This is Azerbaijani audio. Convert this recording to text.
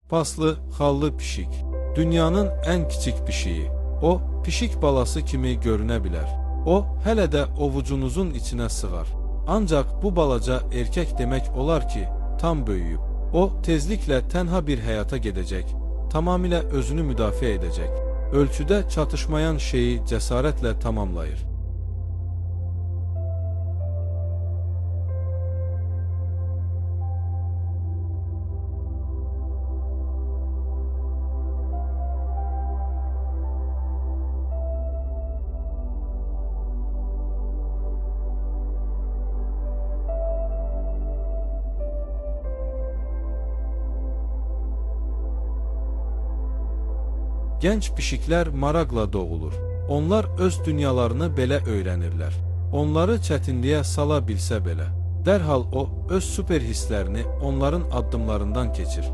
Paslı, xallı pişik. Dünyanın ən kiçik pişiyi. O, pişik balası kimi görünə bilər. O, hələ də ovucunuzun içinə sığar. Ancaq bu balaca erkək demək olar ki, tam böyüyüb. O, tezliklə tənha bir həyata gedəcək, tamamilə özünü müdafiə edəcək. Ölçüdə çatışmayan şeyi cəsarətlə tamamlayır. Gənc pişiklər maraqla doğulur. Onlar öz dünyalarını belə öyrənirlər. Onları çətinliyə sala bilsə belə. Dərhal o, öz super hisslərini onların addımlarından keçir.